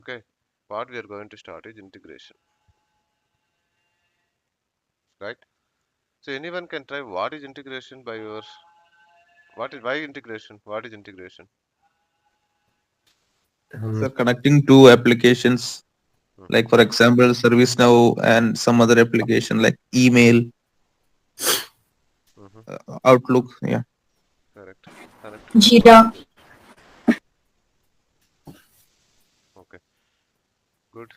Okay, what we are going to start is integration, right? So anyone can try what is integration by your why integration? What is integration? So connecting two applications, Mm-hmm. like for example, ServiceNow and some other application like email, Mm-hmm. Outlook. Yeah. Correct. Connecting two Jira. applications. Okay, good.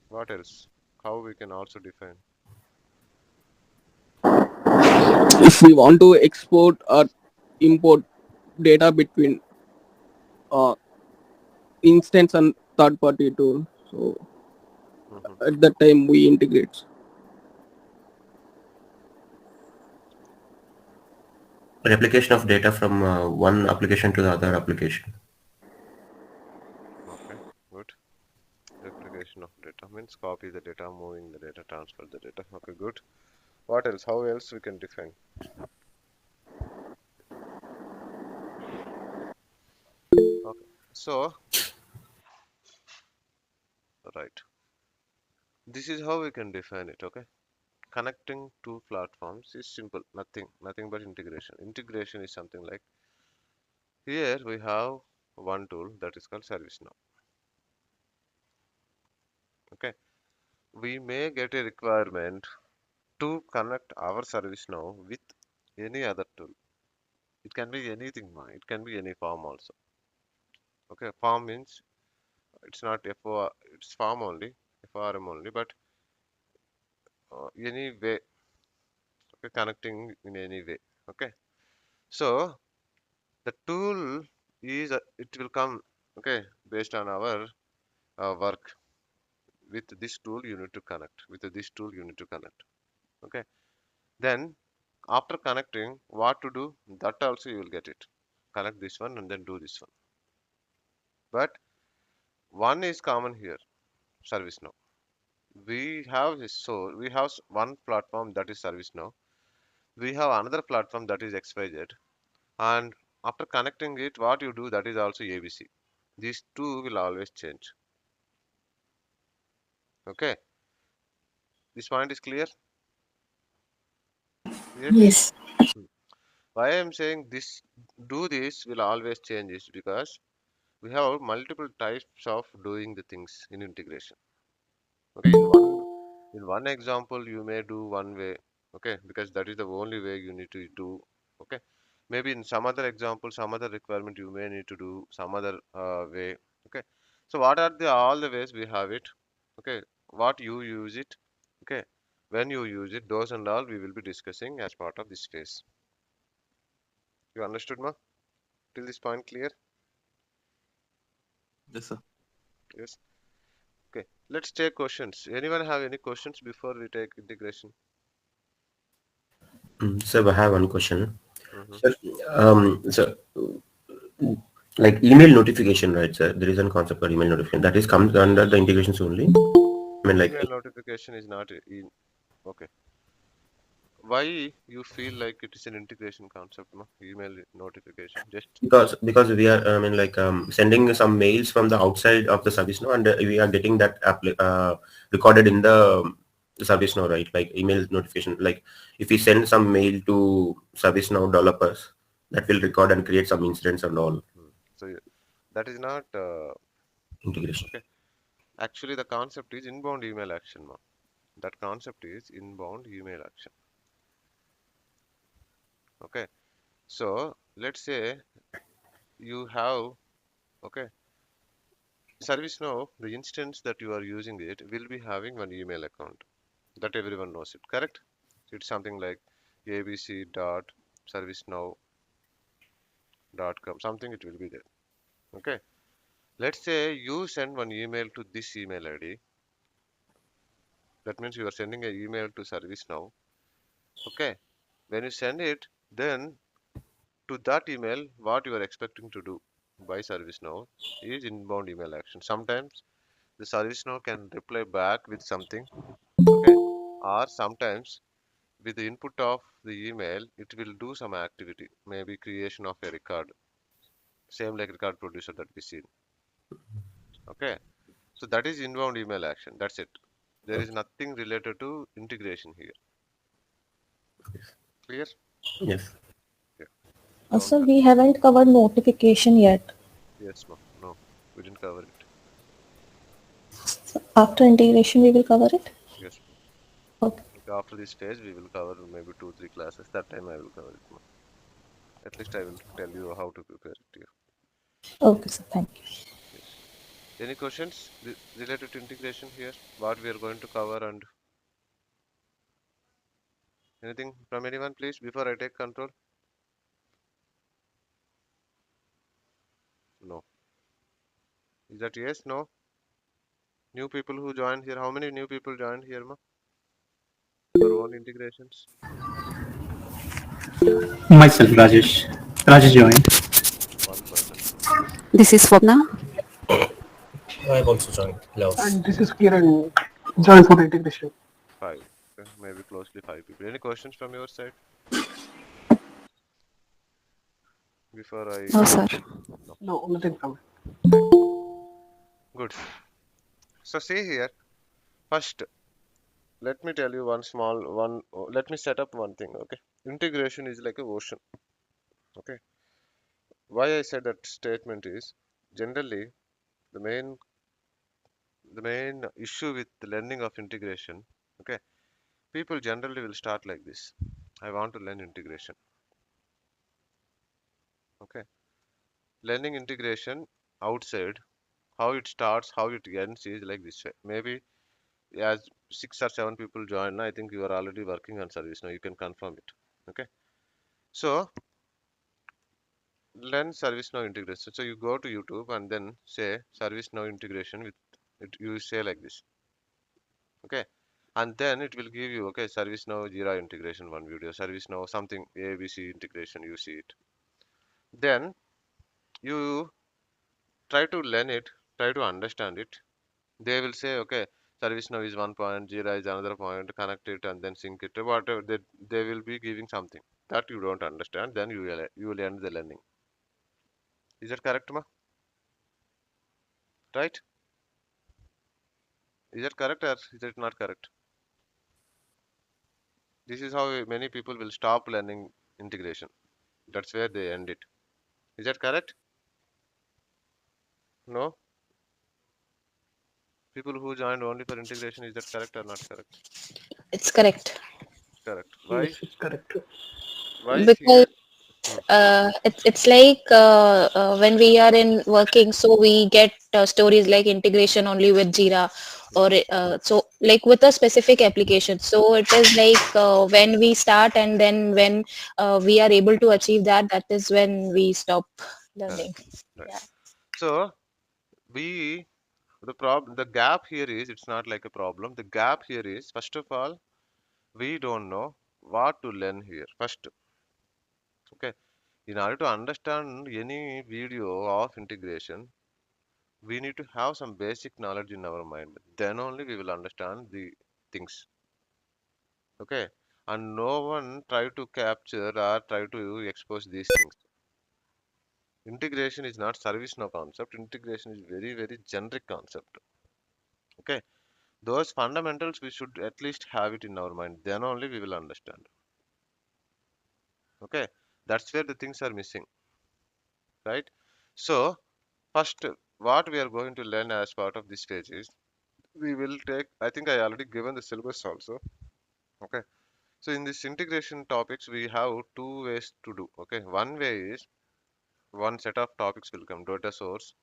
What else? How we can also define? If we want to export or import data between uh, instance and third party tool, so Mm-hmm. at that time we integrate. Replication of data from one application to the other application. Okay, good. Replication of data means copy the data, moving the data, transfer the data. Okay, good. What else? How else we can define? Okay, so right. This is how we can define it. Okay, connecting two platforms is simple. Nothing but integration. Integration is something like here we have one tool that is called ServiceNow. Okay, we may get a requirement to connect our ServiceNow with any other tool. It can be anything, ma. It can be any form also. Okay, form means it's not FOR, it's form only, FORM only, but any way, okay, connecting in any way. Okay, so the tool is it will come, okay, based on our work. With this tool you need to connect. With this tool you need to connect. Okay, then after connecting, what to do? That also you will get it. Connect this one and then do this one. But one is common here, ServiceNow. We have one platform that is ServiceNow. We have another platform that is XYZ, and after connecting it, what you do that is also ABC. These two will always change. Okay, this point is clear. Yes. Yes. Hmm. Why I am saying this, do this will always change is because we have multiple types of doing the things in integration. Okay, in one example you may do one way. Okay, because that is the only way you need to do. Okay, maybe in some other example, some other requirement you may need to do some other way. Okay, so what are the all the ways we have it? Okay, what you use it? Okay, when you use it, those and all we will be discussing as part of this phase. You understood, ma? Till this point clear? Yes, sir. Yes. Okay, let's take questions. Anyone have any questions before we take integration? So I have one question. Mm-hmm. So, so like email notification, right, sir? There is a concept called email notification that is comes under the integrations only. I mean, like Email notification is not in. Okay. Why you feel like it is an integration concept, no? Email notification. Just because we are, I mean, like sending some mails from the outside of the service now, and we are getting that recorded in the service now, right? Like email notification. Like if we send some mail to service now developers, that will record and create some incidents and all so that is not integration. okay. Actually, the concept is inbound email action, ma. That concept is inbound email action. Okay. So let's say you have okay ServiceNow, the instance that you are using it will be having one email account that everyone knows it. Correct? It's something like abc.servicenow.com. Something it will be there. Okay. Let's say you send one email to this email ID. That means you are sending an email to ServiceNow. Okay. When you send it, then to that email, what you are expecting to do by ServiceNow is inbound email action. Sometimes the ServiceNow can reply back with something. Okay. Or sometimes with the input of the email, it will do some activity, maybe creation of a record. same like record producer that we see. Okay, so that is inbound email action. That's it. There is nothing related to integration here. Clear? Yes. Yeah. Don't. So we haven't covered notification yet. Yes, no, no, we didn't cover it. After integration, we will cover it. Yes. Okay. Okay, after this phase, we will cover maybe 2, 3 classes. That time I will cover it more. At least I will tell you how to prepare it here. Okay, sir. Thank you. Yes. Any questions related to integration here? What we are going to cover and anything from anyone, please, before I take control? No. Is that yes? No? New people who joined here. How many new people joined here, ma? For one integrations? Myself, Rajesh. Rajesh joined. One person. This is Swapna. I've also joined. Hello. And this is Kiran. Join for the integration. Five. Okay, maybe closely 5 people. Any questions from your side? Before I. No, sir. No. No, nothing from Good. So see here. First, let me tell you one small one. Let me set up one thing. Okay. Integration is like a ocean. Okay. Why I said that statement is generally the main issue with the learning of integration. Okay. People generally will start like this. I want to learn integration. Okay. Learning integration outside, how it starts, how it ends is like this way. Maybe as 6 or 7 people join, I think you are already working on service now. You can confirm it. Okay. So learn ServiceNow integration. So you go to YouTube and then say ServiceNow integration with it. You say like this. Okay. And then it will give you okay ServiceNow Jira integration one video, ServiceNow something ABC integration. You see it. Then you try to learn it, try to understand it. They will say, okay, ServiceNow is one point, Jira is another point, connect it and then sync it. Whatever they will be giving something that you don't understand, then you will end the learning. Is that correct, ma? Right? Is that correct or is it not correct? This is how many people will stop learning integration. That's where they end it. Is that correct? No? People who joined only for integration, is that correct or not correct? It's correct. Correct. yes, Why? it's correct. Why Because here? Hmm, it's like when we are in working, so we get stories like integration only with Jira hmm, or so like with a specific application. So it is like when we start and then when we are able to achieve that, that is when we stop correct. learning. Right. Yeah. So we the gap here is it's not like a problem. The gap here is first of all we don't know what to learn here first. Okay, in order to understand any video of integration, we need to have some basic knowledge in our mind. Then only we will understand the things. Okay, and no one try to capture or try to expose these things. Integration is not service no concept. Integration is very generic concept. Okay, those fundamentals we should at least have it in our mind. Then only we will understand. Okay, that's where the things are missing, right? So first, what we are going to learn as part of this phase is we will take. I think I already given the syllabus also. Okay, so in this integration topics we have two ways to do. Okay, one way is one set of topics will come: data source,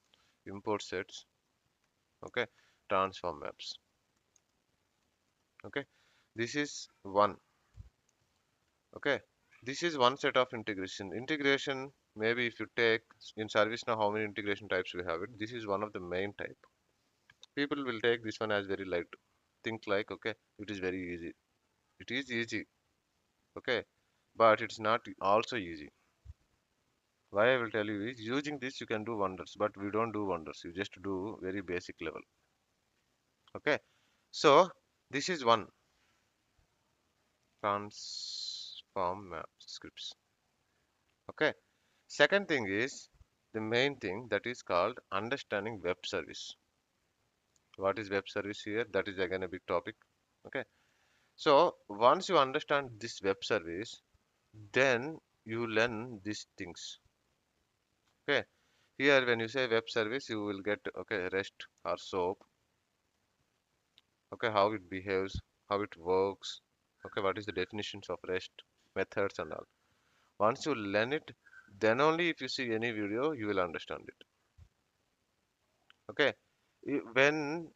import sets. Okay, transform maps. Okay, this is one. Okay, this is one set of integration. Integration, maybe if you take in ServiceNow how many integration types we have it, this is one of the main type. People will take this one as very light. Think like, okay, it is very easy. It is easy, okay, but it's not also easy. Why I will tell you is using this you can do wonders, but we don't do wonders. You just do very basic level. Okay, so this is one transform map scripts. Okay, second thing is the main thing that is called understanding web service. What is web service here? That is again a big topic. Okay. So once you understand this web service, then you learn these things. Okay. Here when you say web service, you will get okay REST or SOAP. Okay, how it behaves, how it works. Okay, what is the definitions of REST, methods and all. Once you learn it, then only if you see any video, you will understand it. Okay. When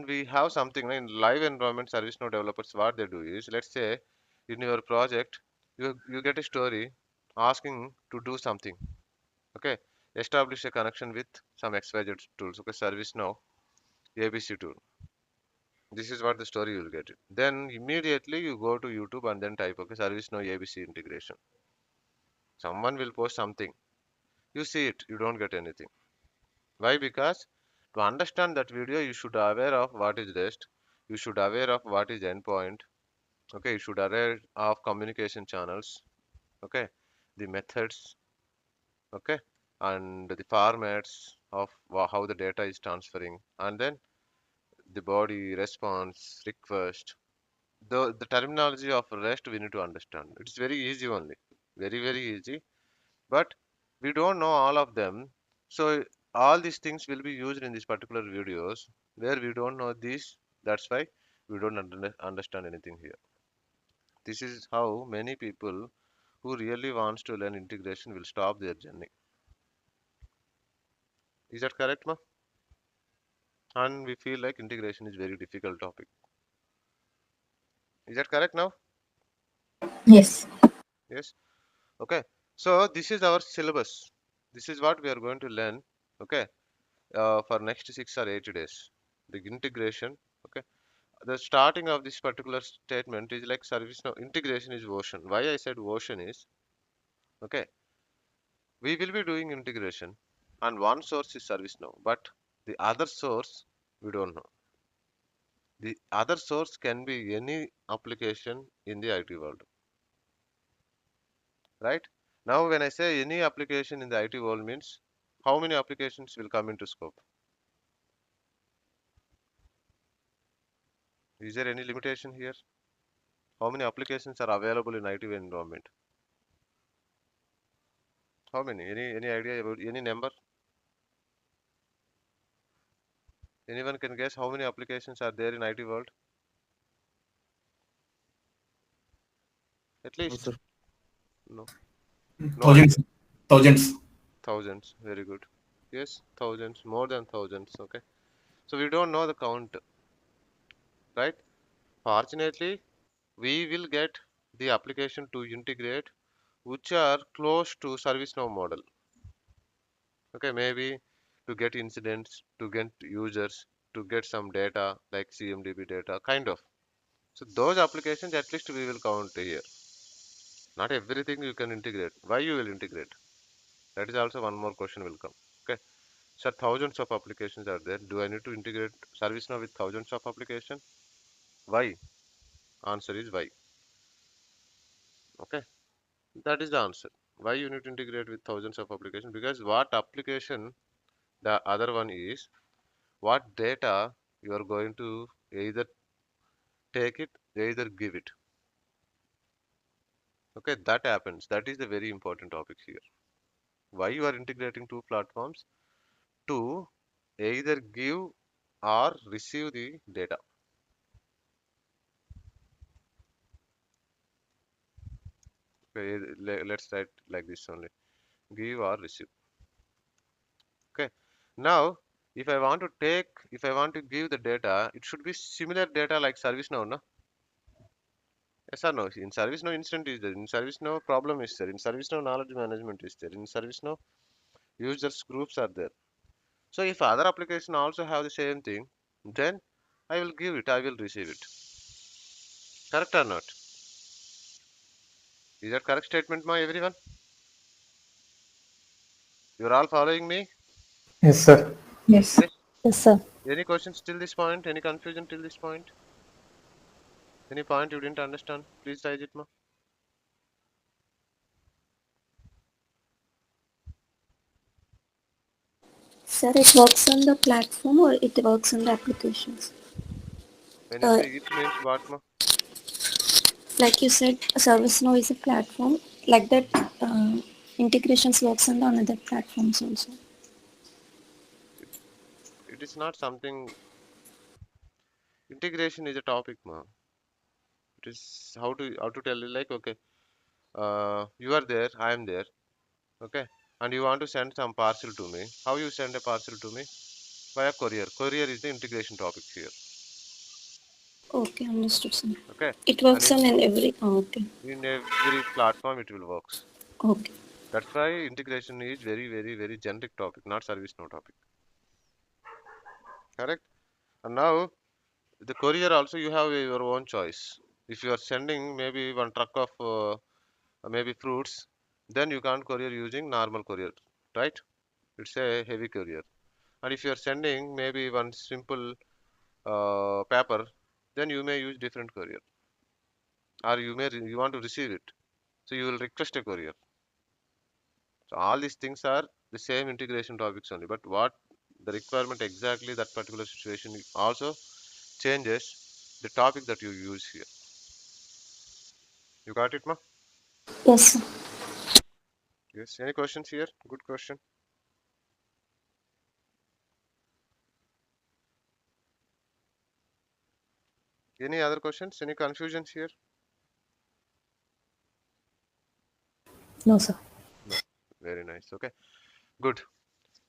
we have something in live environment, ServiceNow developers, what they do is, let's say in your project, you get a story asking to do something. Okay, establish a connection with some XYZ tools. Okay, ServiceNow ABC tool. This is what the story you will get. Then immediately you go to YouTube and then type okay ServiceNow ABC integration. Someone will post something. You see it, you don't get anything. Why? Because to understand that video, you should aware of what is REST. You should aware of what is endpoint. Okay, you should aware of communication channels. Okay, the methods. Okay, and the formats of how the data is transferring, and then the body response request. The terminology of REST we need to understand. It's very easy only, very easy. But we don't know all of them. So all these things will be used in these particular videos where we don't know this. That's why we don't understand anything here. This is how many people who really wants to learn integration will stop their journey. Is that correct, ma? And we feel like integration is very difficult topic. Is that correct now? Yes. Yes. Okay. So this is our syllabus. This is what we are going to learn. Okay. For next 6 or 8 days. The integration. Okay. The starting of this particular statement is like ServiceNow integration is ocean. Why I said ocean is okay. We will be doing integration, and one source is ServiceNow, but the other source we don't know. The other source can be any application in the IT world, right? Now, when I say any application in the IT world means how many applications will come into scope? Is there any limitation here? How many applications are available in IT environment? How many? Any idea about any number? Anyone can guess how many applications are there in IT world? At No, least sir. no, no idea. Thousands. Thousands. Thousands. Very good. Yes, thousands, more than thousands. Okay. So we don't know the count, right? Fortunately, we will get the application to integrate which are close to ServiceNow model. Okay, maybe to get incidents, to get users, to get some data like CMDB data, kind of. So those applications at least we will count here. Not everything you can integrate. Why you will integrate? That is also one more question will come. Okay. So thousands of applications are there. Do I need to integrate ServiceNow with thousands of applications? Why? Answer is why. Okay. That is the answer. Why you need to integrate with thousands of applications? Because what application the other one is, what data you are going to either take it, either give it. Okay, that happens. That is the very important topic here. Why you are integrating two platforms? To either give or receive the data. Okay, let's write like this only. Give or receive. Okay. Now, if I want to give the data, it should be similar data like ServiceNow, no? Yes or no? In ServiceNow instant is there. In ServiceNow problem is there. In ServiceNow knowledge management is there. In ServiceNow users groups are there. So if other application also have the same thing, then I will give it, I will receive it. Correct or not? Is that correct statement, my everyone? You're all following me? Yes, sir. Yes. Yes. Yes, sir. Any questions till this point? Any confusion till this point? Any point you didn't understand? Please raise it, ma. Sir, it works on the platform or it works on the applications? When you Uh, say it means what, ma? like you said, ServiceNow is a platform. Like that, integrations works on the another platforms also. It is not something. Integration is a topic, ma. It is how to tell you, like, okay, you are there, I am there, okay, and you want to send some parcel to me. How you send a parcel to me? Via courier. Courier is the integration topic here, Okay, understood, sir. okay, It and works on in every. Oh, okay. in every platform it will works. Okay. That's why integration is very, very, very generic topic, not service no topic. Correct? And now the courier also you have your own choice. If you are sending maybe one truck of maybe fruits, then you can't courier using normal courier, right? It's a heavy courier. And if you are sending maybe one simple paper, then you may use different courier, or you want to receive it, so you will request a courier. So all these things are the same integration topics only, but what the requirement exactly that particular situation also changes the topic that you use here. You got it, ma? Yes, sir. Yes. Any questions here? Good question. Any other questions? Any confusions here? No, sir. No. Very nice. Okay. Good.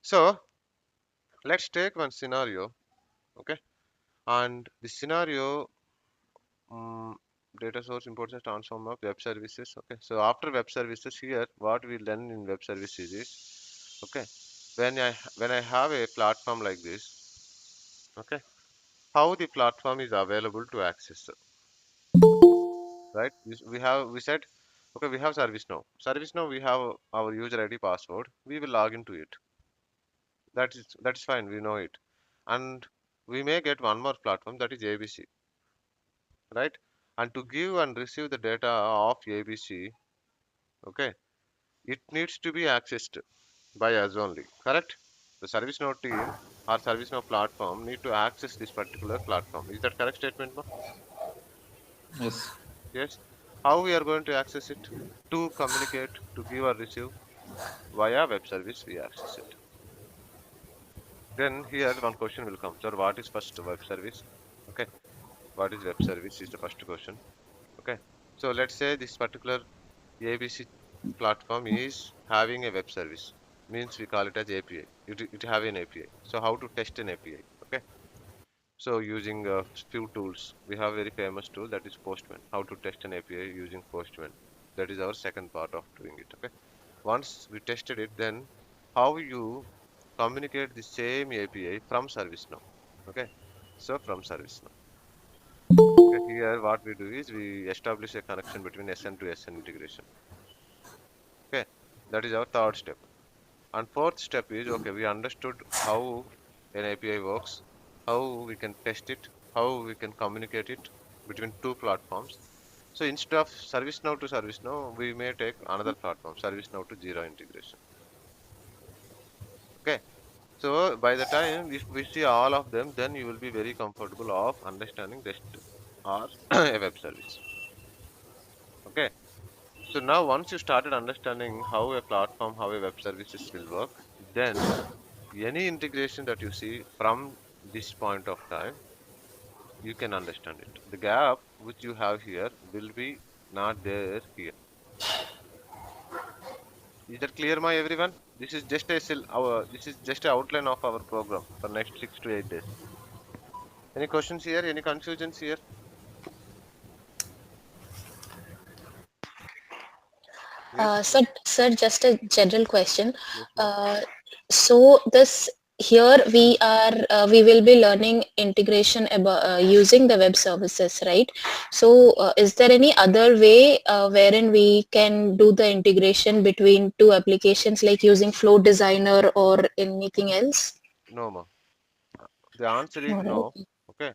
So let's take one scenario. Okay. And the scenario, um, data source imports and transform of web services. Okay. So after web services here, what we learn in web services is, okay, when I have a platform like this, okay, how the platform is available to access, right? We said, okay, we have ServiceNow we have our user ID password, we will log into it. That is fine, we know it. And we may get one more platform, that is ABC, right? And to give and receive the data of ABC, okay, it needs to be accessed by us only, correct? The ServiceNow team or ServiceNow platform need to access this particular platform. Is that correct statement, ma? Yes. Yes. How we are going to access it? To communicate, to give or receive via web service, we access it. Then here one question will come, sir. What is first web service? Okay. What is web service is the first question. Okay. So let's say this particular ABC platform is having a web service. Means we call it as API. It have an API. So how to test an API? Okay. So using a few tools, we have a very famous tool that is Postman. How to test an API using Postman. That is our second part of doing it. Okay. Once we tested it, then how you communicate the same API from ServiceNow. Okay. So from ServiceNow. Okay. Here what we do is we establish a connection between SN to SN integration. Okay. That is our third step. And fourth step is, okay, we understood how an API works, how we can test it, how we can communicate it between two platforms. So instead of ServiceNow to ServiceNow, we may take another platform, ServiceNow to Jira integration. Okay. So by the time if we see all of them, then you will be very comfortable of understanding REST or a web service. Okay. So now once you started understanding how a platform, how a web services will work, then any integration that you see from this point of time, you can understand it. The gap which you have here will be not there here. Is that clear, my everyone? This is just this is just an outline of our program for next 6 to 8 days. Any questions here? Any confusions here? Yes. Sir, just a general question. Yes, ma'am. Uh, so this here we will be learning integration about using the web services, right? So is there any other way wherein we can do the integration between two applications, like using Flow Designer or anything else? No, ma'am. The answer is No, right? no. Okay.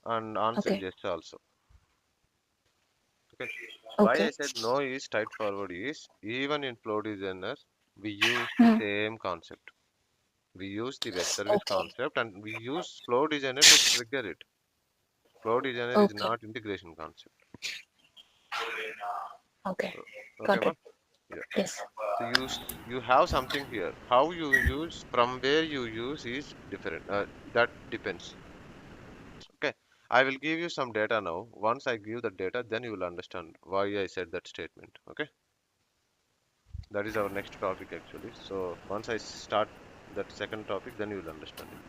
And answer is Okay. yes also. Okay. Why I Okay. said no is straightforward is even in Flow Designer we use the Hmm. same concept. We use the web service concept and we use flow designer to trigger it. Flow designer is Okay. not integration concept. Okay. Okay, Got ma? it. Yeah. Yes. So you have something here. How you use, from where you use is different. That depends. Okay. I will give you some data now. Once I give the data, then you will understand why I said that statement. Okay. That is our next topic actually. So once I start that second topic, then you will understand it.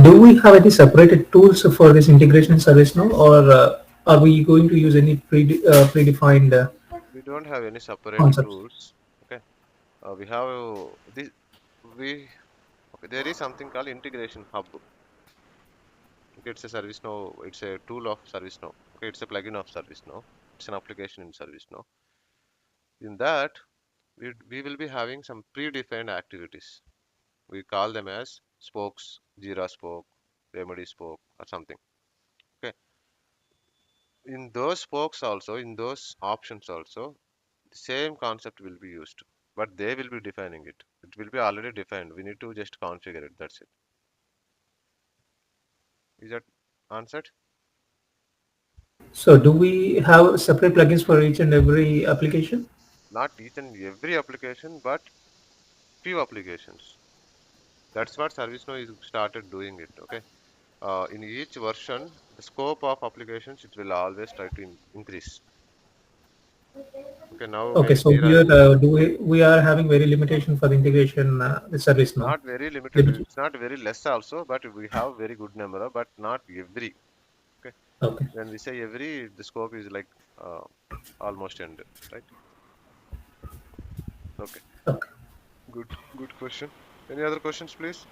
Do we have any separated tools for this integration service now, or are we going to use any predefined We don't have any separate concepts? tools. Okay. We have this. We okay. There is something called integration hub. Okay, it's a ServiceNow. It's a tool of ServiceNow. Okay, it's a plugin of ServiceNow. It's an application in ServiceNow. In that, we will be having some predefined activities. We call them as spokes, Jira spoke, Remedy spoke, or something. Okay. In those spokes also, in those options also, the same concept will be used, but they will be defining it. It will be already defined. We need to just configure it. That's it. Is that answered? So do we have separate plugins for each and every application? Not each and every application, but few applications. That's what ServiceNow is started doing it. Okay. In each version, the scope of applications it will always try to increase. Okay. Now Okay, maybe so Jira here is we are having very limitation for the integration with service now. not very limited. Limited. It's not very less also, but we have very good number, but not every. Okay. Okay. When we say every, the scope is like uh, almost end, right? Okay. Okay. Good question. Any other questions, please?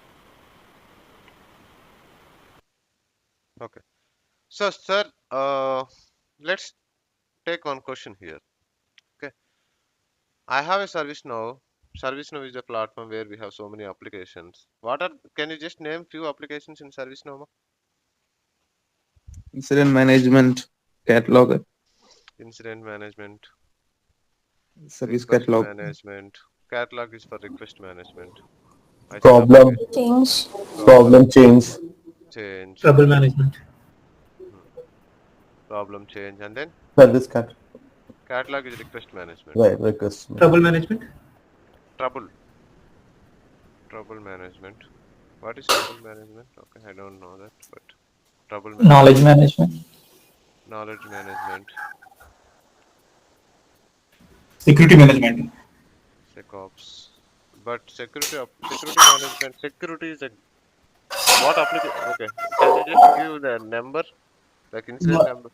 Okay. So, sir, let's take one question here. Okay. I have a service now. ServiceNow is a platform where we have so many applications. Can you just name few applications in ServiceNow? Incident management, catalog, Incident management, service request catalog, management. Catalog is for request management. I said Problem, application, Change. problem problem change, change, Trouble management. hmm, problem change, and then service cut, catalog is request management. right, request. Trouble management. Trouble, trouble management. What is trouble management? Okay, I don't know that, but trouble Knowledge management, management. knowledge management, Security management. SecOps. But security management, security is a what application? Okay, can you just give the number, like incident number?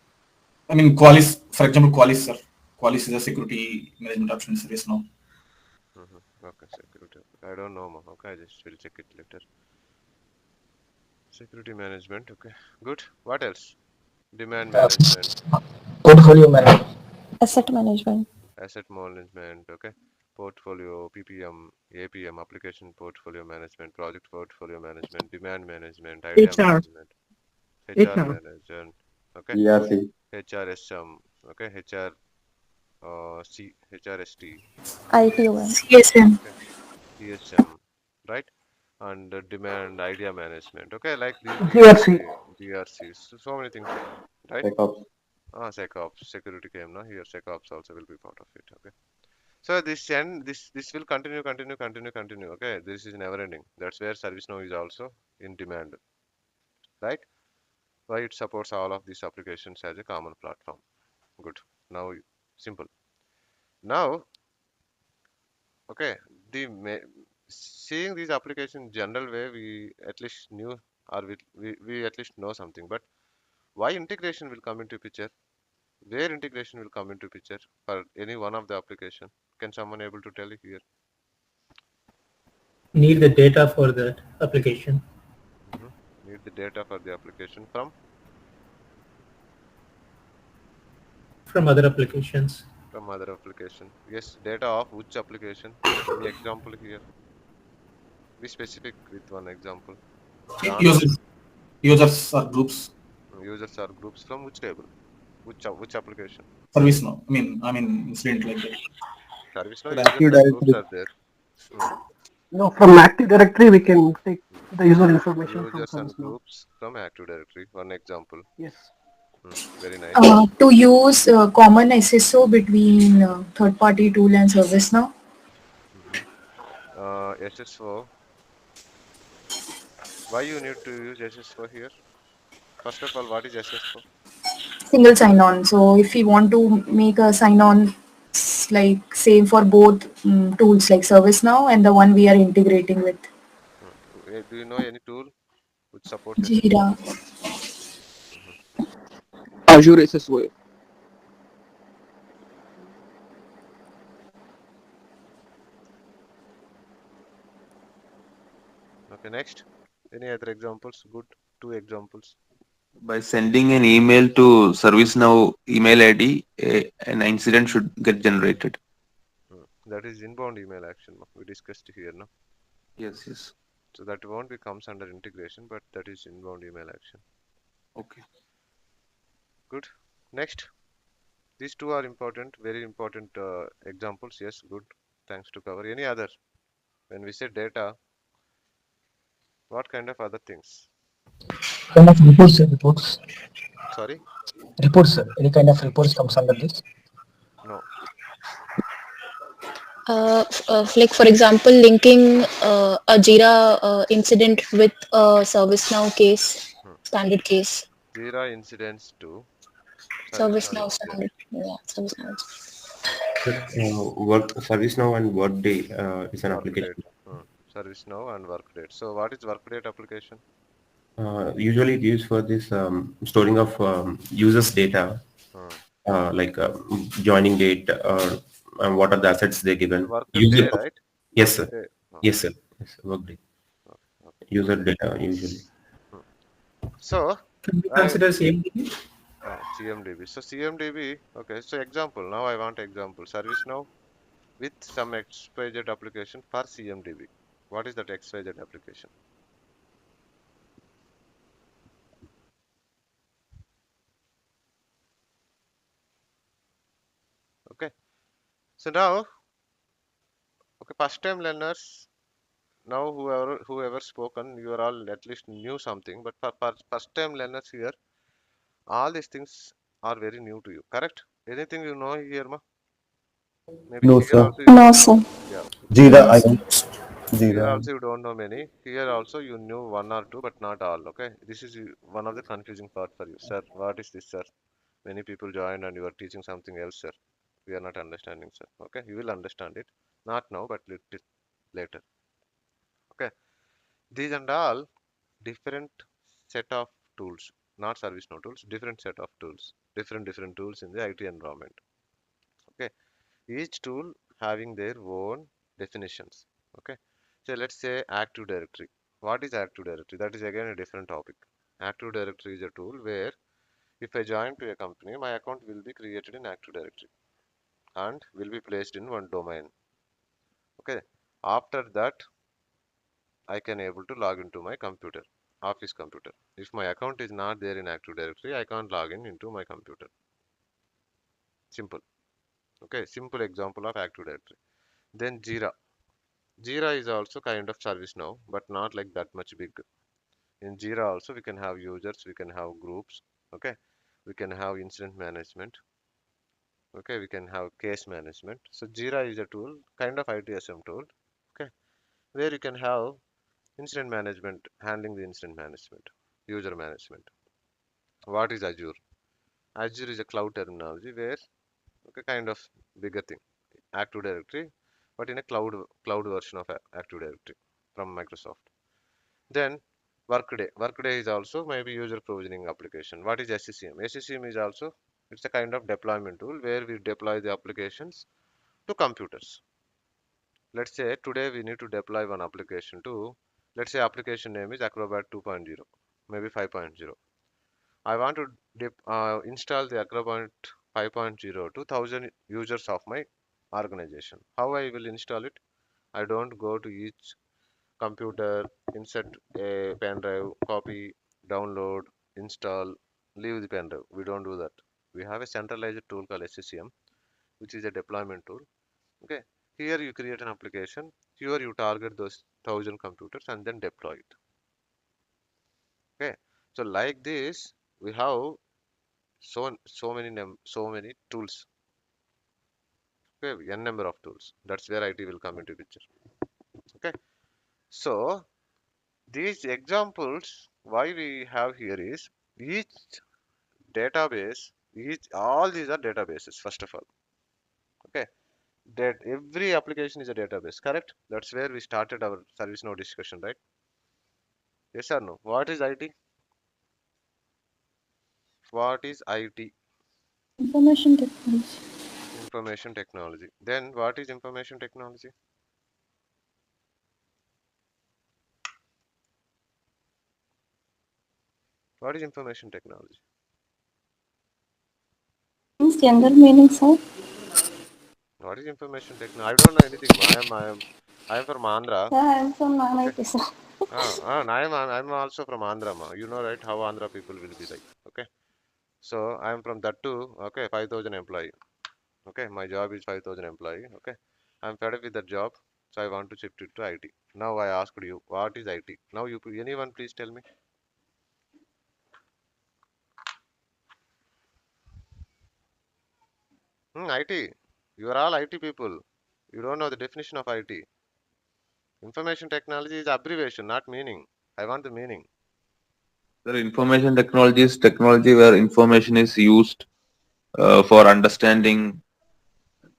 I mean, Qualys, for example, Qualys, sir. Qualys is a security management option service now. Okay, security. I don't know, ma. Okay, I just will check it later. Security management. Okay, good. What else? Demand management, Portfolio management. Asset management. asset management. Okay, portfolio, PPM, APM, application portfolio management, project portfolio management, demand management, idea HR. management, HR HR. management. Okay, ERC, HRSM. Okay, HRST. ITOM. CSM. Okay, CSM. Right, and demand idea management. Okay, like these GRC. DRCs. So many things are there, right? backups, SecOps, security came now. Here, SecOps also will be part of it. Okay. So this will continue. Okay. This is never ending. That's where ServiceNow is also in demand, right? Why it supports all of these applications as a common platform. Good. Now simple. Now, okay. Seeing these applications general way, we at least knew or we at least know something. But why integration will come into picture? Where integration will come into picture for any one of the application? Can someone able to tell here? Need the data for that application Need the data for the application from other applications. from other application. Yes, data of which application? Any example here? Be specific with one example. John, Users or groups. users or groups from which table? Which application? Service now. I mean, incident like that. ServiceNow for users Active and groups Directory. are there. Hmm. No, from Active Directory we can take the user information from Users and ServiceNow. groups from Active Directory. One example. Yes. Very nice. To use common SSO between third-party tool and ServiceNow. SSO. Why you need to use SSO here? First of all, what is SSO? Single sign-on. So if we want to make a sign-on like same for both tools like ServiceNow and the one we are integrating with. Do you know any tool which supports SSO? Jira. Azure SSO. Okay, next. Any other examples? Good. Two examples. By sending an email to ServiceNow email ID, an incident should get generated. That is inbound email action. We discussed here, no? Yes, yes. So that won't be comes under integration, but that is inbound email action. Okay. Good. Next. These two are important, very important examples. Yes, good. Thanks to cover. Any other? When we say data, what kind of other things? Kind of reports, sir, reports. Sorry? Reports, sir. Any kind of reports comes under this? No. Like for example, linking a Jira incident with a ServiceNow case, standard case. Jira incidents to ServiceNow ServiceNow incident. standard, yeah, ServiceNow. Work ServiceNow and Workday is an Workdate. application. ServiceNow and Workdate. So what is Workdate application? Usually it used for this storing of users' data, like joining date or what are the assets they given. Workday, User. right? Yes, sir. Workday. Yes, sir. Yes, Workday. Okay. User data usually. So Can we I consider CMDB? CMDB. So CMDB. Okay. So example. Now I want example. ServiceNow with some XYZ application for CMDB. What is that XYZ application? Okay. So now, okay, first time learners. Now whoever spoken, you are all at least knew something. But for first time learners here, all these things are very new to you. Correct? Anything you know here, ma? Maybe No, here sir. also you No, don't know. sir. Yeah. Jira, I don't. Here Jira. also you don't know many. Here also you knew one or two, but not all. Okay. This is one of the confusing part for you, sir. What is this, sir? Many people joined and you are teaching something else, sir. We are not understanding, sir. Okay. You will understand it. Not now, but little later. Okay. These and all different set of tools, not ServiceNow tools, different set of tools, different tools in the IT environment. Okay. Each tool having their own definitions. Okay. So let's say Active Directory. What is Active Directory? That is again a different topic. Active Directory is a tool where if I join to a company, my account will be created in Active Directory and will be placed in one domain. Okay. After that, I can able to log into my computer, office computer. If my account is not there in Active Directory, I can't log in into my computer. Simple. Okay. Simple example of Active Directory. Then Jira. Jira is also kind of service now, but not like that much big. In Jira also we can have users, we can have groups, okay, we can have incident management, okay, we can have case management. So Jira is a tool, kind of ITSM tool, okay, where you can have incident management, handling the incident management, user management. What is Azure? Azure is a cloud terminology where, okay, kind of bigger thing, Active Directory, but in a cloud version of Active Directory from Microsoft. Then Workday. Workday is also maybe user provisioning application. What is SCCM? SCCM is also, it's a kind of deployment tool where we deploy the applications to computers. Let's say today we need to deploy one application to, let's say application name is Acrobat 2.0, maybe 5.0. I want to install the Acrobat 5.0 to 1000 users of my organization. How I will install it? I don't go to each computer, insert a pen drive, copy, download, install, leave the pen drive. We don't do that. We have a centralized tool called SCCM, which is a deployment tool. Okay. Here you create an application. Here you target those 1,000 computers and then deploy it. Okay. So like this, we have so many tools. Okay, n number of tools. That's where IT will come into picture. Okay. So these examples, why we have here is each database, all these are databases, first of all. Okay, that every application is a database, correct? That's where we started our ServiceNow discussion, right? Yes or no? What is IT? What is IT? Information technology. Information technology. Then what is information technology? What is information technology? Means general meaning, sir. What is information technology? I don't know anything. I am from Andhra. Yeah, I am from Okay. non-IT, sir. I'm also from Andhra, ma. You know, right? How Andhra people will be like. Okay. So I am from that too. Okay, 5,000 employee. Okay, my job is 5,000 employee. Okay, I'm fed up with that job, so I want to shift it to IT. Now I asked you, what is IT? Now anyone please tell me. IT. You are all IT people. You don't know the definition of IT. Information technology is abbreviation, not meaning. I want the meaning. The information technology is technology where information is used for understanding,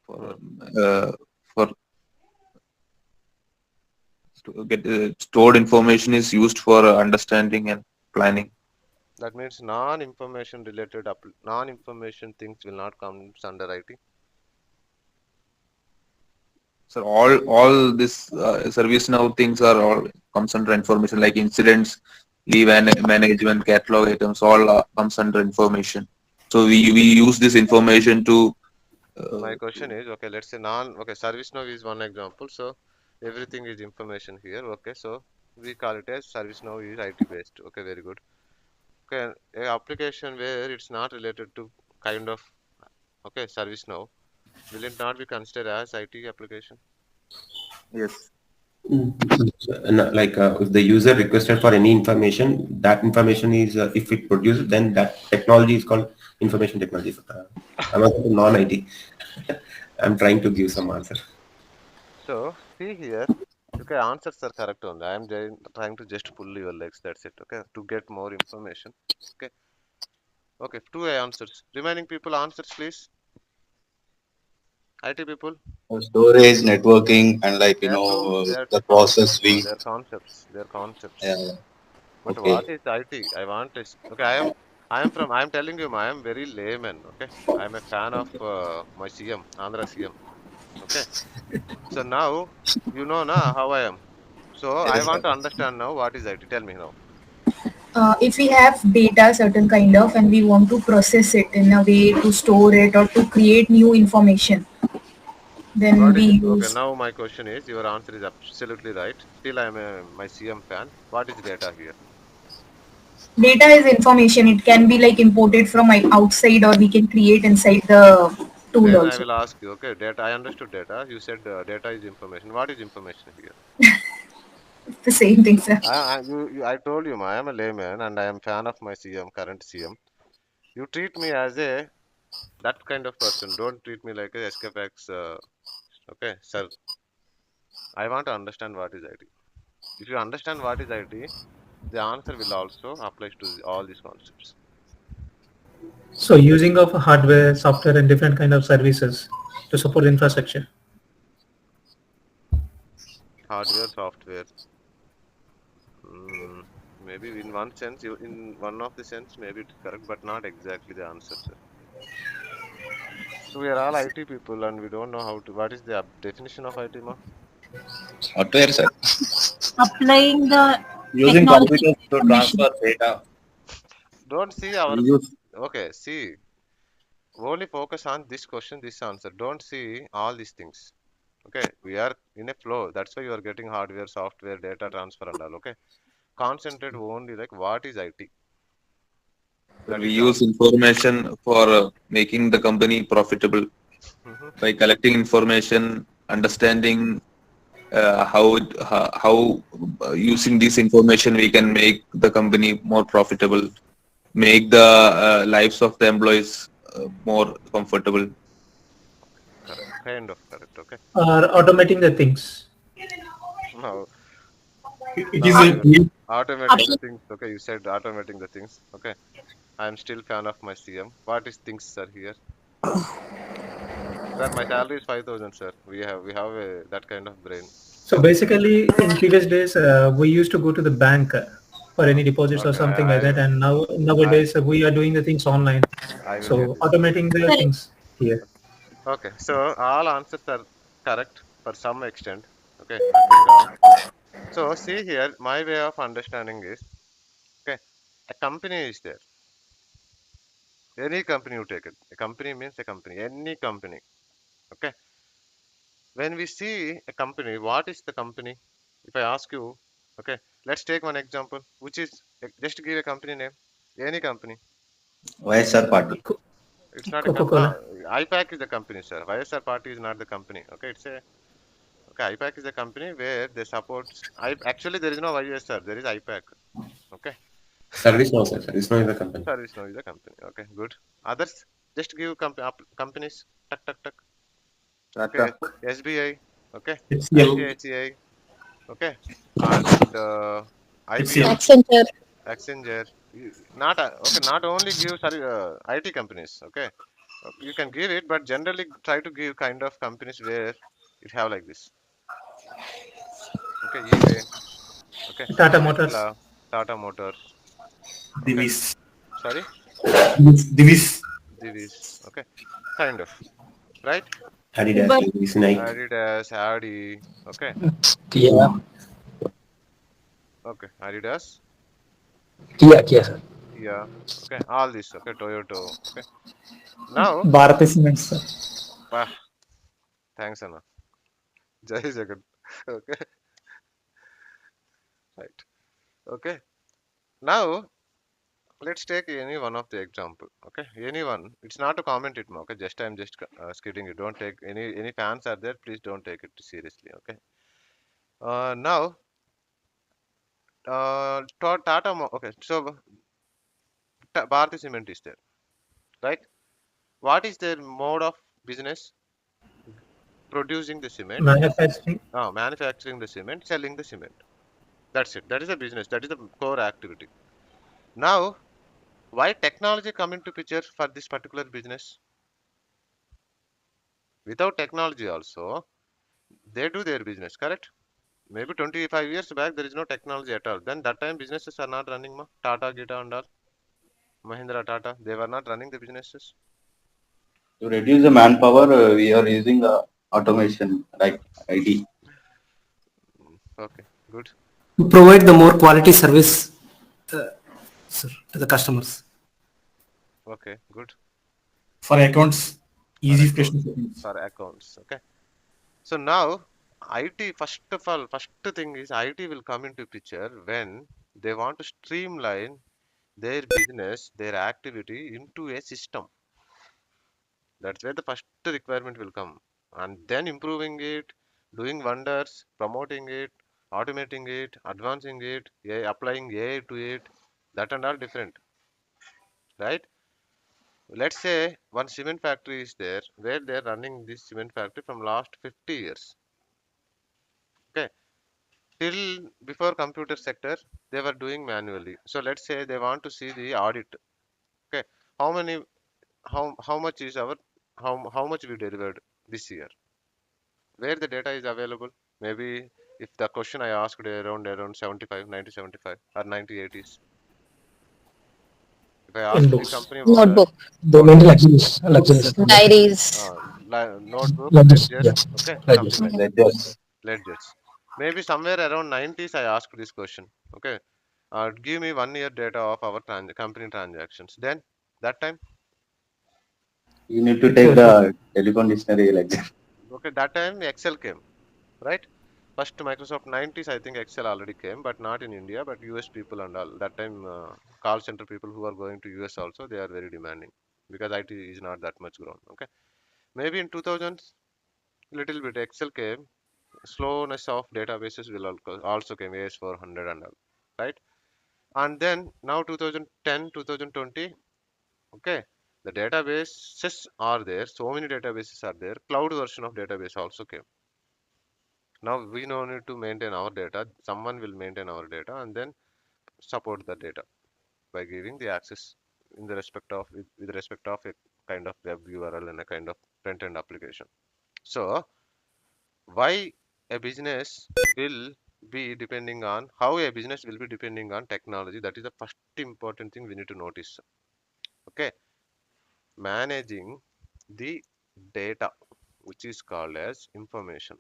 Hmm. for for stored information is used for understanding and planning. That means non-information things will not come under IT. So all this service now things are all comes under information like incidents, leave and management, catalog items, all comes under information. So we use this information to My question is, okay, let's say ServiceNow is one example. So everything is information here. Okay, so we call it as ServiceNow is IT based. Okay, very good. Okay, a application where it's not related to kind of okay ServiceNow, will it not be considered as IT application? yes. Like if the user requested for any information, that information is if it produces, then that technology is called information technology. I'm also non-IT. I'm trying to give some answer. So see here, okay, answers are correct only. I am trying to just pull your legs. That's it. Okay, to get more information. Okay, okay, two answers. Remaining people answers, please. IT people. Storage, networking, and They are the two process concepts, ma. we. They are concepts. They are concepts. Uh, But what okay. is IT? I want is okay. I am telling you, I am very layman. Okay, I am a fan of my CM, Andhra CM. Okay, so now you know now how I am. So I Yes, want sir. to understand now what is IT. Tell me now. If we have data certain kind of and we want to process it in a way to store it or to create new information, then What we is okay? use Now my question is, your answer is absolutely right. Still, I am my CM fan. What is data here? data is information. It can be like imported from outside or we can create inside the tool Then I also. will ask you. Okay, data. I understood data. You said data is information. What is information here? The same thing, sir. I told you, I am a layman and I am fan of my CM, current CM. You treat me as a that kind of person. Don't treat me like a SKFacts. Okay, sir. I want to understand what is IT. If you understand what is IT, the answer will also apply to all these concepts. So using of hardware, software, and different kind of services to support infrastructure. Hardware, software. Mm, maybe in one sense, in one of the sense, maybe it's correct, but not exactly the answer, sir. So we are all IT people, and we don't know how to. What is the definition of IT, ma? Software, sir. Applying the Using technology computers to information. transfer data. Don't see We our. use Okay, see. Only focus on this question, this answer. Don't see all these things. Okay, we are in a flow. That's why you are getting hardware, software, data transfer, and all. Okay, concentrate only like what is IT. That we is the use answer. information for making the company profitable Mhm. by collecting information understanding how using this information we can make the company more profitable, make the lives of the employees more comfortable. Correct. Kind of correct. Okay. Or automating the things. Now, It is now a you automating the things. Okay, you said automating the things. Okay, I'm still fan of my CM. What is things, sir? Here, sir, my salary is 5,000, sir. We have that kind of brain. So basically, in previous days, we used to go to the bank for any deposits or Okay, something like that, and I nowadays we are doing the things online. I will tell So you. automating the things here. Okay, so all answers are correct for some extent. Okay, nothing wrong. So see here, my way of understanding is okay. A company is there. Any company you take it. A company means a company. Any company. Okay. When we see a company, what is the company? If I ask you, okay, let's take one example, which is just to give a company name. Any company. YSR Party. It's not a company. Coca-Cola. IPAC is the company, sir. YSR Party is not the company. Okay, it's a okay. IPAC is a company where they support. I actually there is no YSR. There is IPAC. Okay. ServiceNow, sir. ServiceNow is the company. ServiceNow is the company. Okay, good. Others, just give companies. Tuck tuck tuck. Okay. Tata. SBI. Okay. HCL. ICICI. Okay. And HCL. IBM. Accenture. Accenture. Not okay. Not only give sorry IT companies. Okay. You can give it, but generally try to give kind of companies where it have like this. Okay. eBay. Okay. Tata Motors. Tesla. Tata Motors. Okay. Divis. Sorry. Divis. Divis. Okay. Kind of. Right. Adidas, Uber. Levi's, Nike. Adidas. Adi. Okay. Kia, Okay. Adidas. Kia, sir. Yeah. Okay. All this. Okay. Toyota. Okay. Now. Bharati Cements, sir. Bah, thanks, Anna. Jai Jagan. Okay. Right. Okay. Now let's take any one of the example. Okay. Anyone. It's not to comment it. Okay. Just I'm just skidding you. Don't take any fans are there. Please don't take it seriously. Okay. Now. Tata. Okay. So Bharati Cement is there. Right. What is their mode of business? Producing the cement, Manufacturing. manufacturing the cement, selling the cement. That's it. That is a business. That is the core activity. Now, why technology come into picture for this particular business? Without technology also, they do their business, correct? Maybe 25 years back, there is no technology at all. Then that time businesses are not running. Tata, Gita and all. Mahindra, Tata, they were not running the businesses. To reduce the manpower, we are using automation like IT. Okay, good. To provide the more quality service, sir, to the customers. Okay, good. For accounts, For easy accounts. question. For accounts. Okay. So now, IT, first of all, first thing is IT will come into picture when they want to streamline their business, their activity into a system. That's where the first requirement will come. And then improving it, doing wonders, promoting it, automating it, advancing it, applying AI to it, that and all different, right? Let's say one cement factory is there where they're running this cement factory from last 50 years. Okay. Till before computer sector, they were doing manually. So let's say they want to see the audit. Okay. How many how much is our how much we delivered this year? Where the data is available? Maybe if the question I asked around 75, 90, 75 or 90, 80s. If I In ask the books. company owner, Notebook. The main luxuries. Diaries. notebook, Luxuries, ledger, yeah, okay, something luxuries. like that. Ledgers. Ledgers. Maybe somewhere around 90s, I asked this question. Okay, give me 1 year data of our company transactions. Then that time, You need to take the telephone dictionary like that. okay, that time Excel came, right? First Microsoft 90s, I think Excel already came, but not in India, but US people and all. That time, call center people who are going to US also, they are very demanding because IT is not that much grown. Okay, maybe in 2000s, little bit Excel came, slowness of databases will also came, AS400 and all, right? And then now 2010, 2020, okay, the databases are there, so many databases are there, cloud version of database also came. Now we no need to maintain our data, someone will maintain our data and then support the data by giving the access in the respect of with respect of a kind of web URL and a kind of front end application. So why a business will be depending on how a business will be depending on technology, that is the first important thing we need to notice. Okay, managing the data, which is called as information.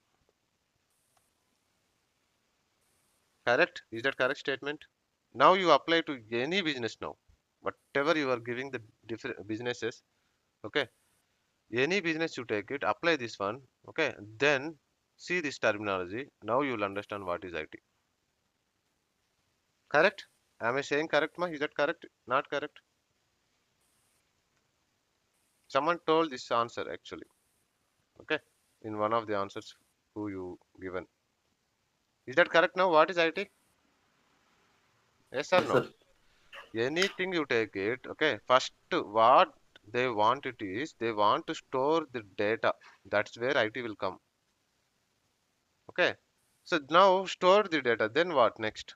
Correct? Is that correct statement? Now you apply to any business now, whatever you are giving the different businesses. Okay, any business you take it, apply this one. Okay, then see this terminology. Now you will understand what is IT. Correct? Am I saying correct, ma? Is that correct? Not correct? Someone told this answer actually. Okay, in one of the answers who you given. Is that correct now? What is IT? Yes or Yes, no? sir. Anything you take it, okay, first what they want it is they want to store the data. That's where IT will come. Okay, so now store the data, then what next?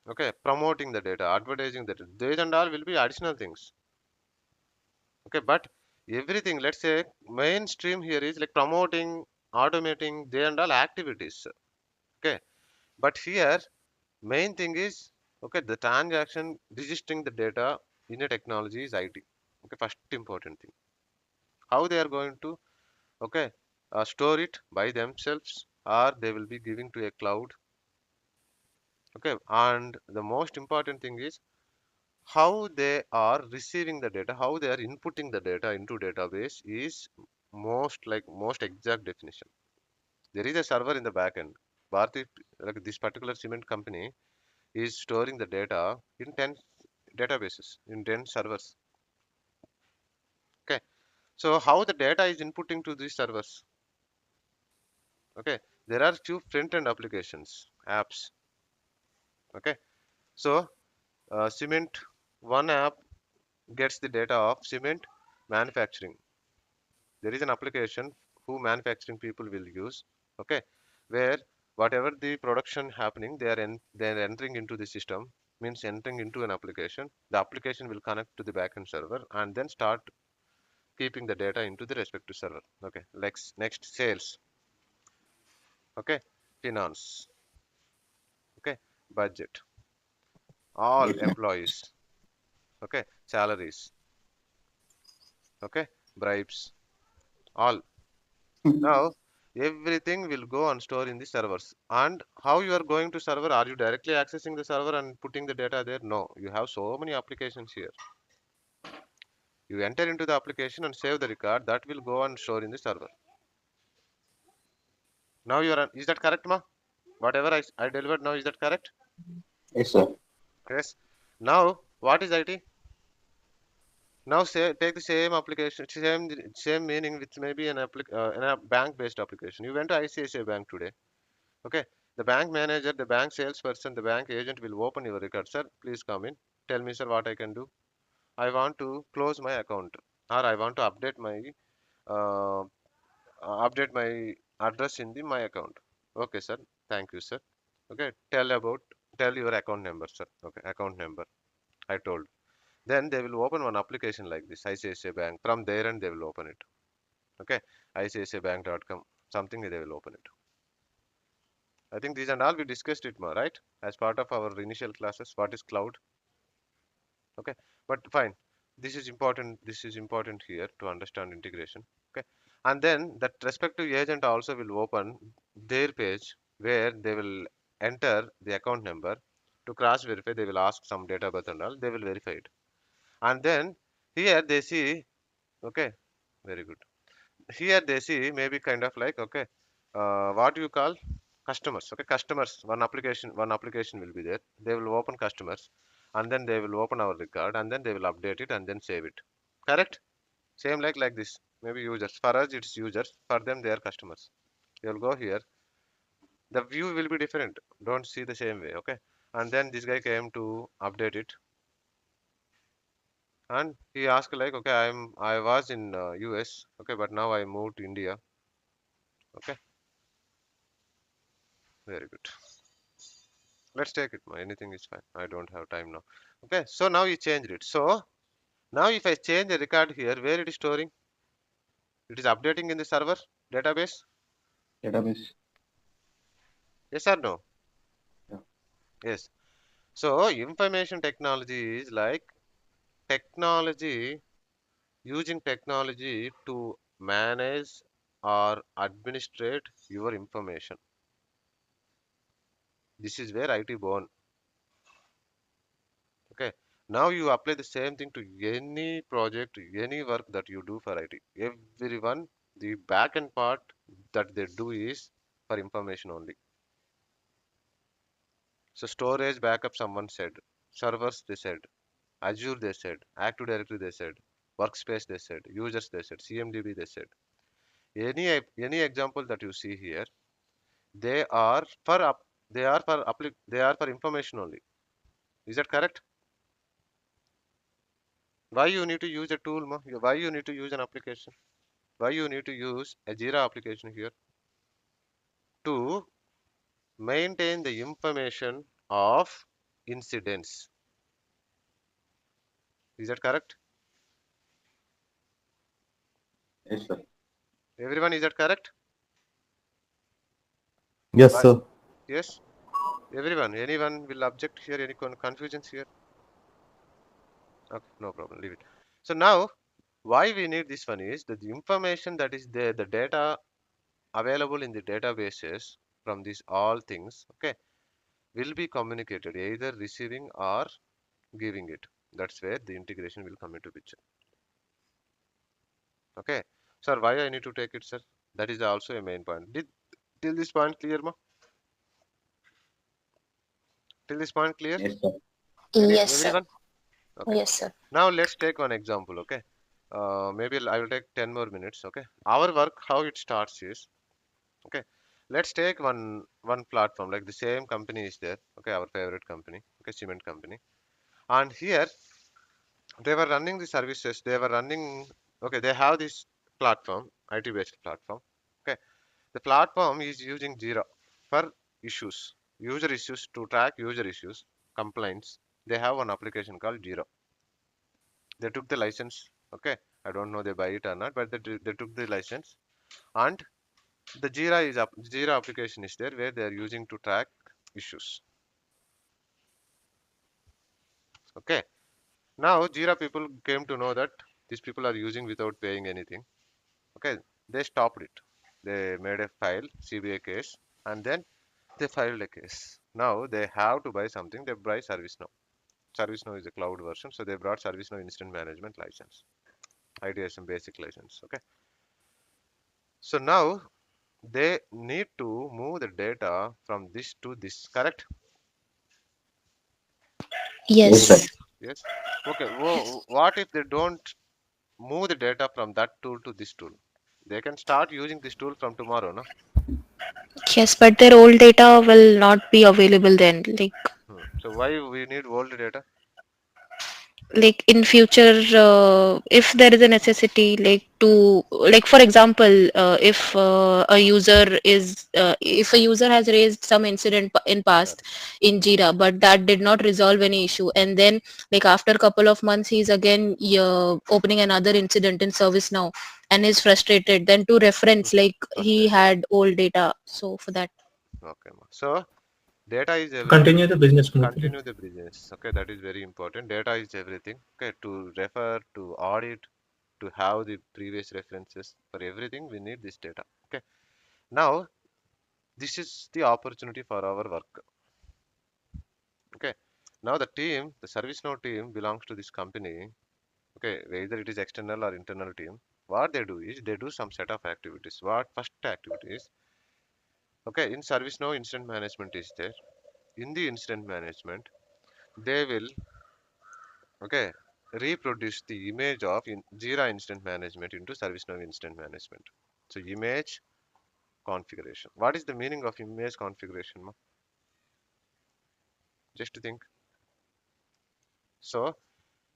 Okay, promoting the data, advertising the data, these and all will be additional things. Okay, but everything, let's say mainstream here is like promoting, automating, they and all activities. Okay, but here main thing is, okay, the transaction registering the data in a technology is IT. Okay, first important thing. How they are going to, okay, store it by themselves or they will be giving to a cloud. Okay, and the most important thing is how they are receiving the data, how they are inputting the data into database is most exact definition. There is a server in the back end. Bharti, like this particular cement company is storing the data in 10 databases, in 10 servers. Okay, so how the data is inputting to these servers? Okay, there are few front end applications, apps. Okay, so cement one app gets the data of cement manufacturing. There is an application who manufacturing people will use, okay, where whatever the production happening they are entering into the system, means entering into an application. The application will connect to the backend server and then start keeping the data into the respective server. Okay, like next sales, okay, finance, okay, budget, all Yes, sir. employees, okay, salaries, okay, bribes, all. Now everything will go and store in the servers. And how you are going to server? Are you directly accessing the server and putting the data there? No, you have so many applications here. You enter into the application and save the record that will go and store in the server. Now you are, is that correct, ma? Whatever I delivered now, is that correct? Yes, sir. Yes. Now what is IT? Now say take the same application, same meaning with maybe in a bank based application. You went to ICICI Bank today. Okay, the bank manager, the bank salesperson, the bank agent will open your record. Sir, please come in. Tell me, sir, what I can do. I want to close my account, or I want to uh, update my address in the my account. Okay, sir. Thank you, sir. Okay, tell your account number, sir. Okay, account number. I told. Then they will open one application like this, ICICI Bank. From there, and they will open it. Okay, ICICIBank.com. Something they will open it. I think these and all we discussed it more, right? As part of our initial classes, what is cloud? Okay, but fine. This is important. This is important here to understand integration. Okay, and then that respective agent also will open their page where they will enter the account number to cross verify. They will ask some data birth and all. They will verify it, and then here they see. Okay, very good. Here they see maybe kind of like, okay, what you call customers. Okay, customers, one application will be there. They will open customers and then they will open our record and then they will update it and then save it. Correct? Same like this. maybe users. For us, it's users. For them, they are customers. You'll go here. The view will be different. Don't see the same way, okay? And then this guy came to update it, and he asked like, okay, I was in US, okay, but now I moved to India, okay. Very good. Let's take it. Anything is fine. I don't have time now. Okay, so now you changed it. So now if I change the record here, where it is storing? It is updating in the server database. Database. Yes or no? Yeah. Yes. So information technology is like technology, using technology to manage or administrate your information. This is where IT born. Okay. Now you apply the same thing to any project, any work that you do for IT. Everyone, the back end part that they do is for information only. So storage backup, someone said. Servers, they said. Azure, they said. Active Directory, they said. Workspace, they said. Users, they said. CMDB, they said. Any example that you see here, they are for they are for information only. Is that correct? Why you need to use a tool, ma? Why you need to use an application? Why you need to use a Jira application here? To maintain the information of incidents. Is that correct? Yes, sir. Everyone, is that correct? Yes, Why? sir. Yes. Everyone. Anyone will object here? Any confusions here? Okay, no problem. Leave it. So now, why we need this one is that the information that is there, the data available in the databases from these all things, okay, will be communicated either receiving or giving it. That's where the integration will come into picture. Okay, sir, why I need to take it, sir? That is also a main point. Did till this point clear, ma? Till this point clear? Yes, sir. Yes, sir. Everyone? Okay. Yes, sir. Now let's take one example. Okay. Maybe I will take 10 more minutes. Okay. Our work, how it starts is, okay. Let's take one platform, like the same company is there. Okay, our favorite company. Okay, cement company. And here they were running the services. They were running. Okay, they have this platform, IT-based platform. Okay, the platform is using Jira for issues, user issues, to track user issues, complaints. They have one application called Jira. They took the license. Okay, I don't know they buy it or not, but they took the license, and the Jira application is there where they are using to track issues. Okay, now Jira people came to know that these people are using without paying anything. Okay, they stopped it. They made a file, CBA case, and then they filed a case. Now they have to buy something. They buy ServiceNow. ServiceNow is a cloud version, so they brought ServiceNow Instant Management license, ITSM basic license. Okay, so now they need to move the data from this to this. Correct? Yes, sir. Yes. Yes. Okay. What if they don't move the data from that tool to this tool? They can start using this tool from tomorrow, no? Yes, but their old data will not be available then. So why we need old data? Like in future, if there is a necessity, like for example, if a user has raised some incident in Correct. past in Jira, but that did not resolve any issue, and then like after a couple of months he's again opening another incident in ServiceNow and is frustrated, then to reference like he Okay. had old data, so for that. Okay. So data is To everything. continue the business To smoothly. continue the business. Okay, that is very important. Data is everything. Okay, to refer, to audit, to have the previous references for everything, we need this data. Okay. Now this is the opportunity for our work. Okay. Now the team, the ServiceNow team belongs to this company. Okay, whether it is external or internal team. What they do is they do some set of activities. What first activity is, okay, in ServiceNow incident management is there. In the incident management, they will, okay, reproduce the image of Jira Incident Management into ServiceNow Incident Management. So image configuration. What is the meaning of image configuration? Just to think. So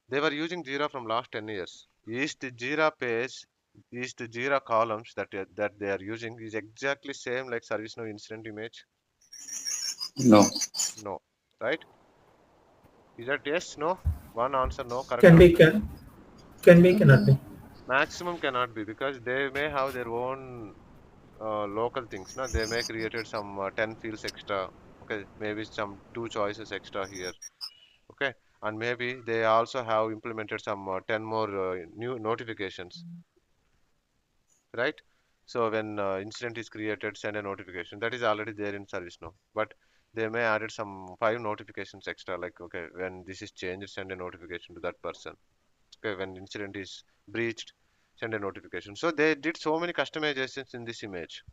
they were using Jira from last 10 years. Is the Jira page, is the Jira columns that they are using is exactly same like ServiceNow incident image? No. No, right? Is that yes, no? One answer, no, correct Can be, answer. can be, cannot be. Maximum cannot be because they may have their own local things. No, they may created some 10 fields extra. Okay, maybe some two choices extra here. Okay, and maybe they also have implemented some 10 more new notifications, right? So when incident is created, send a notification. That is already there in ServiceNow, but they may added some 5 notifications extra, like okay, when this is changed, send a notification to that person. Okay, when incident is breached, send a notification. So they did so many customizations in this image.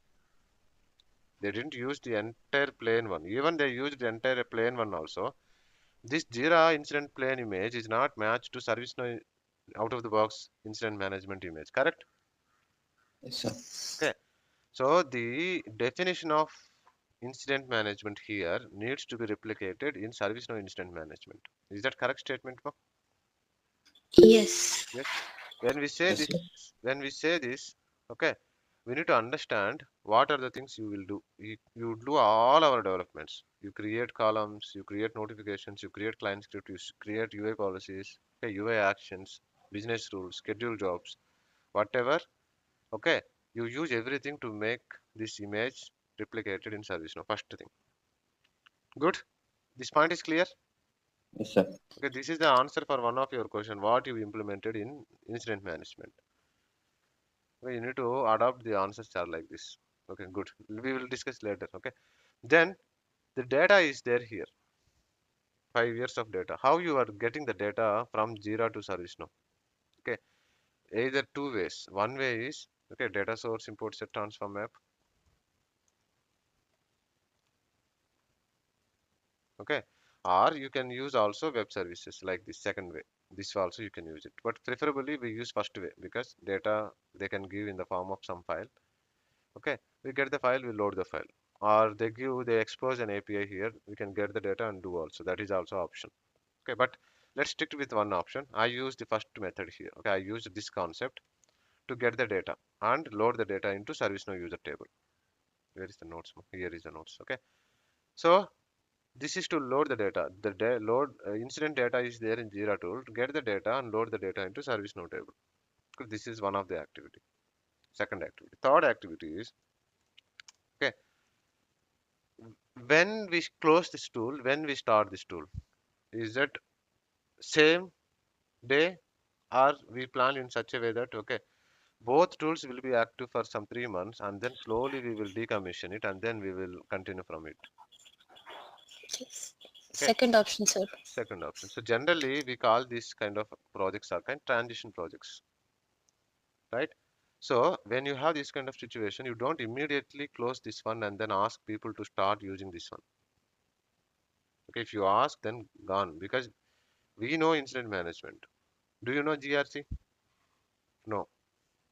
They didn't use the entire plain one. Even they used the entire plain one also. This Jira incident plain image is not matched to ServiceNow out of the box incident management image. Correct? Yes, sir. Okay. So the definition of incident management here needs to be replicated in ServiceNow incident management. Is that correct statement, Mark? Yes. Yes. When we say Yes, this, sir. when we say this, okay, we need to understand what are the things you will do. You do all our developments. You create columns, you create notifications, you create client script, you create UI policies, okay, UI actions, business rules, schedule jobs, whatever. Okay, you use everything to make this image replicated in ServiceNow. First thing. Good. This point is clear. Yes, sir. Okay, this is the answer for one of your question. What you implemented in incident management. Okay, you need to adopt the answers are like this. Okay, good. We will discuss later. Okay. Then the data is there here. 5 years of data. How you are getting the data from Jira to ServiceNow? Okay, either two ways. One way is okay, data source import set transform map. Okay, or you can use also web services like this second way. This also you can use it, but preferably we use first way because data they can give in the form of some file. Okay, we get the file, we load the file, or they expose an API here, we can get the data and do also. That is also option. Okay, but let's stick with one option. I use the first method here. Okay, I use this concept to get the data and load the data into ServiceNow user table. Where is the notes? Here is the notes. Okay, so this is to load the data. The load incident data is there in Jira tool. To get the data and load the data into ServiceNow table. This is one of the activity. Second activity. Third activity is okay. When we close this tool, when we start this tool, is that same day or we plan in such a way that okay, both tools will be active for some 3 months and then slowly we will decommission it and then we will continue from it. Yes. Okay. Second option, sir. Second option. So generally we call these kind of projects are kind transition projects, right? So when you have this kind of situation, you don't immediately close this one and then ask people to start using this one. Okay, if you ask, then gone because we know incident management. Do you know GRC? No.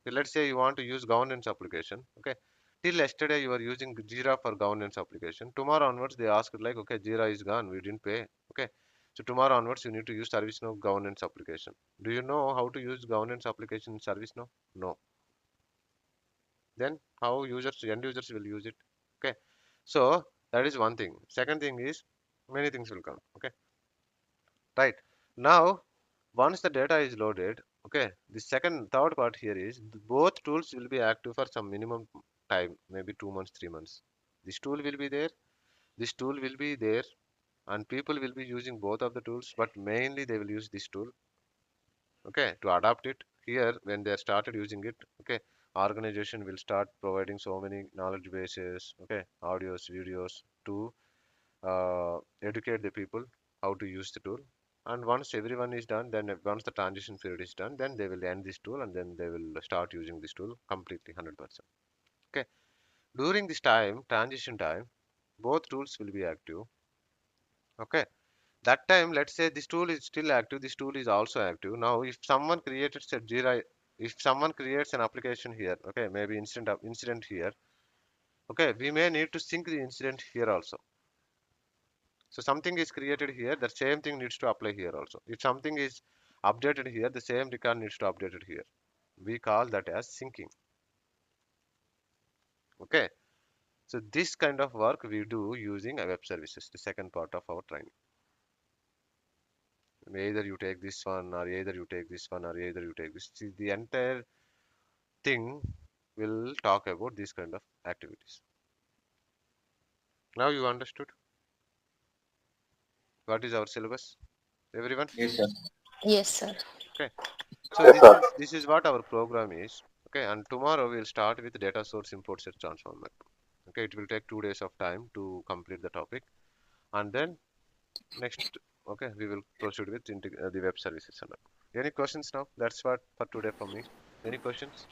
Okay, let's say you want to use governance application. Okay, till yesterday you were using Jira for governance application. Tomorrow onwards they ask like, okay, Jira is gone, we didn't pay. Okay, so tomorrow onwards you need to use ServiceNow governance application. Do you know how to use governance application in ServiceNow? No. Then how end users will use it? Okay, so that is one thing. Second thing is many things will come. Okay, right. Now once the data is loaded, okay, the third part here is both tools will be active for some minimum time, maybe 2 months, 3 months. This tool will be there, this tool will be there, and people will be using both of the tools, but mainly they will use this tool, okay, to adapt it. Here when they started using it, okay, organization will start providing so many knowledge bases, okay, audios, videos to educate the people how to use the tool. And once everyone is done, then once the transition period is done, then they will end this tool and then they will start using this tool completely 100%. Okay, during this time, transition time, both tools will be active. Okay, That time, let's say this tool is still active, this tool is also active. Now, if someone created a Jira, if someone creates an application here, okay, maybe incident here, okay, we may need to sync the incident here also. So something is created here, the same thing needs to apply here also. If something is updated here, the same record needs to update it here. We call that as syncing. Okay. So this kind of work we do using a web services, the second part of our training. Either you take this one, or either you take this one, or either you take this. See, the entire thing will talk about this kind of activities. Now you understood what is our syllabus, everyone? Yes, sir. Yes, sir. Okay. So this is what our program is. Okay, and tomorrow we'll start with data source import set transformer. Okay, it will take 2 days of time to complete the topic, and then next, okay, we will proceed with the web services. Any questions now? That's what for today for me. Any questions?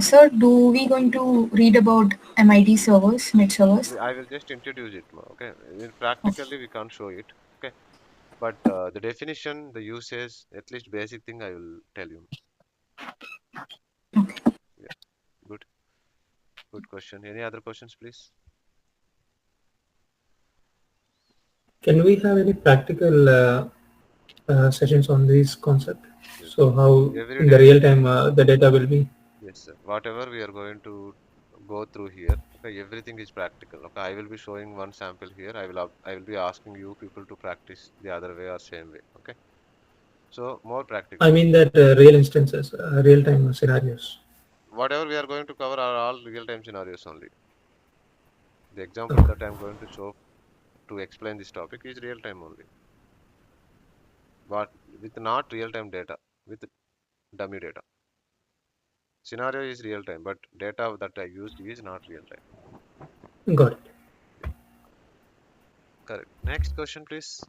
Sir, do we going to read about MIT servers, mid servers? I will just introduce it. Okay, Okay. practically we can't show it. Okay, but the definition, the usage, at least basic thing I will tell you. Yeah, good, good question. Any other questions, please? Can we have any practical sessions on this concept? Yes. So how Every in the day, real time the data will be? yes, sir. Whatever we are going to go through here, okay, everything is practical. Okay, I will be showing one sample here. I will be asking you people to practice the other way or same way. Okay, so more practical. I mean that real instances, real time scenarios. Whatever we are going to cover are all real-time scenarios only. The example that I am going to show to explain this topic is real-time only, but with not real-time data, with dummy data. Scenario is real-time, but data that I used is not real-time. Got it. Correct. Next question, please.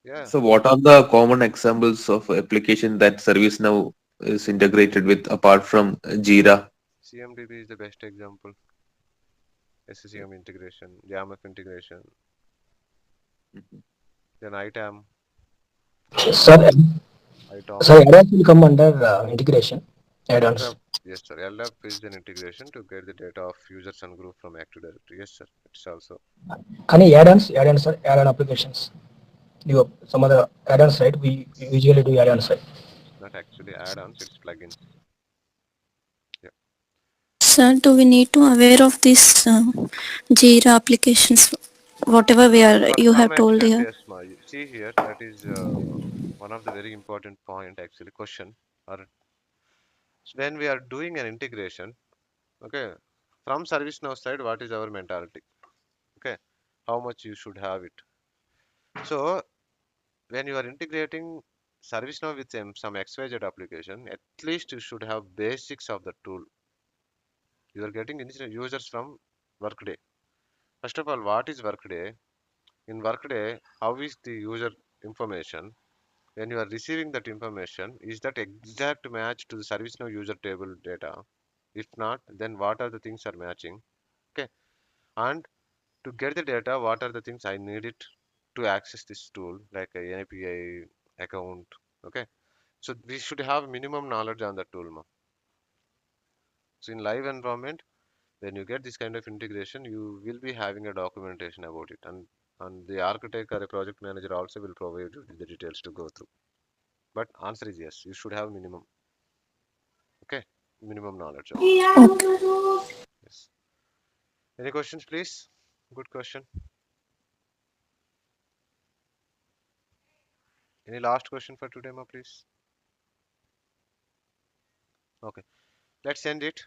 Yeah, So what are the common examples of application that ServiceNow is integrated with apart from Jira? CMDB is the best example. SCCM integration, YAMF integration, then ITAM, Sir, ITOM, sir, add-ons will come under integration. Add-ons. LDAP. Yes, sir. LDAP is an integration to get the data of users and group from Active Directory. Yes, sir. It's also Any add-ons, sir, add-on applications. You some other add-ons, right? We usually do add-ons, right? not actually add-ons, it's plugins. Yeah. Sir, do we need to aware of this Jira applications, whatever For you some have told extent, here? yes, ma. See here, that is one of the very important point actually question. Or when we are doing an integration, okay, from ServiceNow side, what is our mentality? Okay, how much you should have it. So when you are integrating ServiceNow with some XYZ application, at least you should have basics of the tool. You are getting users from Workday. First of all, what is Workday? In Workday, how is the user information? When you are receiving that information, is that exact match to the ServiceNow user table data? If not, then what are the things are matching? Okay, and to get the data, what are the things I need it to access this tool, like a API account? Okay, so we should have minimum knowledge on the tool. So in live environment, when you get this kind of integration, you will be having a documentation about it, and the architect or a project manager also will provide you with the details to go through. But answer is yes, you should have minimum. Okay, minimum knowledge of it. Yes. Any questions, please? Good question. Any last question for today, ma, please? Okay, let's end it.